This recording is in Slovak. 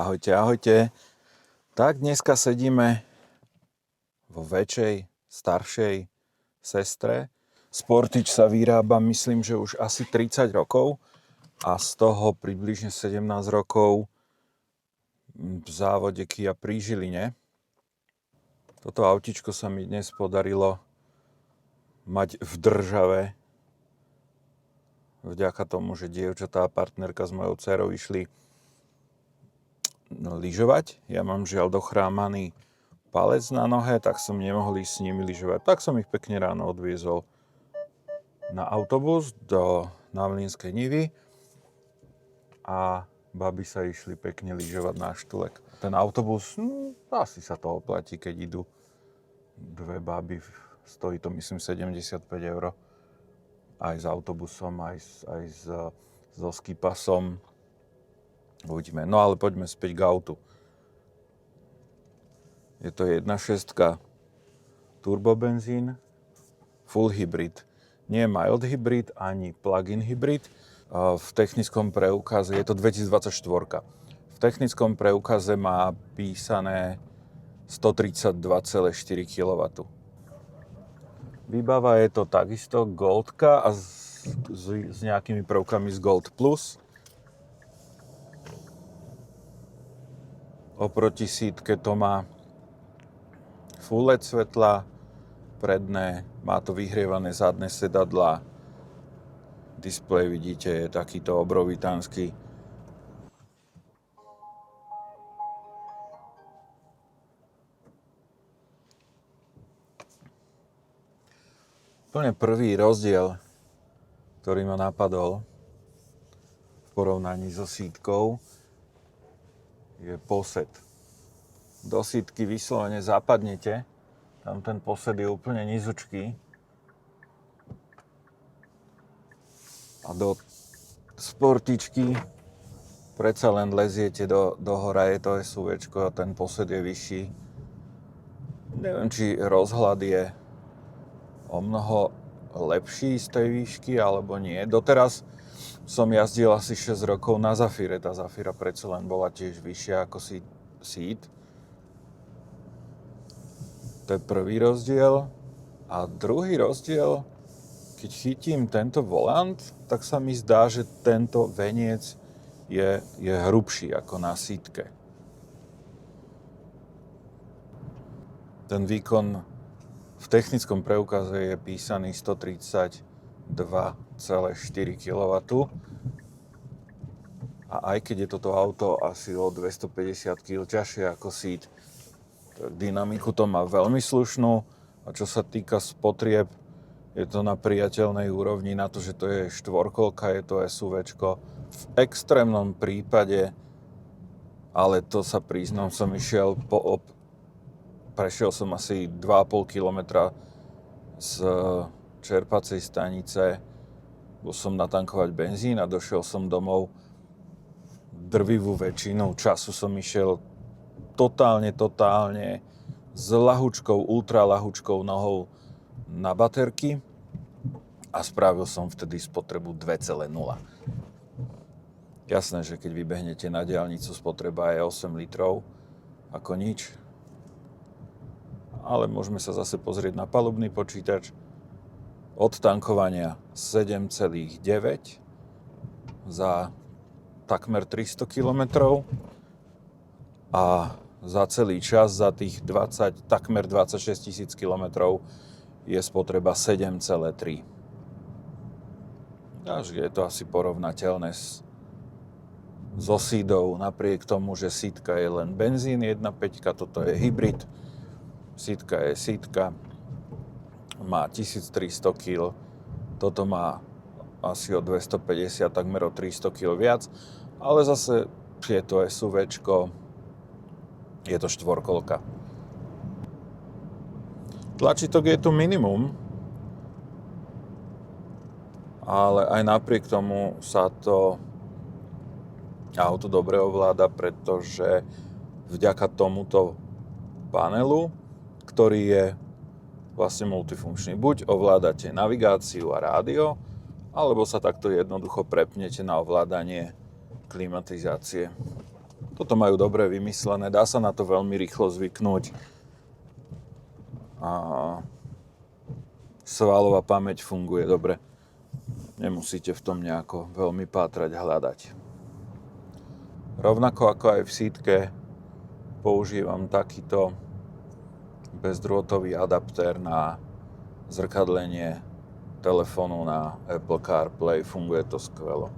Ahojte, ahojte. Tak dneska sedíme vo väčšej, staršej sestre. Sportič sa vyrába, myslím, že už asi 30 rokov a z toho približne 17 rokov v závode Kia pri Žiline. Toto autičko sa mi dnes podarilo mať v države vďaka tomu, že dievčatá a partnerka s mojou dcerou išli lyžovať. Ja mám žiaľ dochrámaný palec na nohe, tak som nemohol ísť s nimi lyžovať. Tak som ich pekne ráno odviezol na autobus do Navlínskej Nivy a baby sa išli pekne lyžovať na Štulek. Ten autobus, asi sa to oplatí, keď idú dve baby, stojí to myslím 75 €. Aj s autobusom, aj so skipasom. Uvidíme. No ale poďme späť k autu. Je to 1.6 turbobenzín, full hybrid. Nie mild hybrid ani plug-in hybrid. V technickom preukaze, je to 2024. V technickom preukaze má písané 132,4 kW. Výbava je to takisto Goldka a s nejakými prvkami z Gold Plus. Oproti sítke to má full LED svetla, predné, má to vyhrievané zadné sedadlá. Displej vidíte, je takýto obrovitánsky. Úplne prvý rozdiel, ktorý ma napadol v porovnaní so sítkou, je posed. Do sítky vyslovene zapadnete, tam ten posed je úplne nizučký a do sportičky predsa len leziete do hora, je to SUVčko a ten posed je vyšší. Neviem, či rozhľad je o mnoho lepší z tej výšky alebo nie. Doteraz som jazdil asi 6 rokov na Zafire. Tá Zafira predsa len bola tiež vyššia ako Seat. To je prvý rozdiel. A druhý rozdiel, keď chytím tento volant, tak sa mi zdá, že tento veniec je hrubší ako na Seatke. Ten výkon v technickom preukaze je písaný 132,4 kW. A aj keď je toto auto asi o 250 kg ťažšie ako Seat, tak dynamiku to má veľmi slušnú a čo sa týka spotrieb, je to na priateľnej úrovni na to, že to je štvorkolka, je to SUVčko. V extrémnom prípade, ale to sa priznám, som išiel prešiel som asi 2,5 kilometra z čerpacej stanice, bol som natankovať benzín a došiel som domov. Drvivú väčšinou času som išiel totálne s ľahučkou, ultra ľahučkou nohou na baterky a spravil som vtedy spotrebu 2,0. Jasné, že keď vybehnete na diaľnicu, spotreba je 8 litrov, ako nič. Ale môžeme sa zase pozrieť na palubný počítač. Od tankovania 7,9 za takmer 300 km a za celý čas, za tých takmer 26 000 km je spotreba 7,3. Takže je to asi porovnateľné so Seatou, napriek tomu, že Seatka je len benzín 1.5, toto je hybrid. Seatka je Seatka, má 1300 kg, toto má asi o 250, takmer o 300 kg viac, ale zase je to SUVčko, je to štvorkolka. Tlačítok je tu minimum, ale aj napriek tomu sa to auto dobre ovláda, pretože vďaka tomuto panelu, ktorý je vlastne multifunkčný. Buď ovládate navigáciu a rádio, alebo sa takto jednoducho prepnete na ovládanie klimatizácie. Toto majú dobre vymyslené, dá sa na to veľmi rýchlo zvyknúť. A svalová pamäť funguje dobre. Nemusíte v tom nejako veľmi pátrať, hľadať. Rovnako ako aj v sítke používam takýto bezdrôtový adaptér na zrkadlenie telefónu na Apple CarPlay. Funguje to skvelo.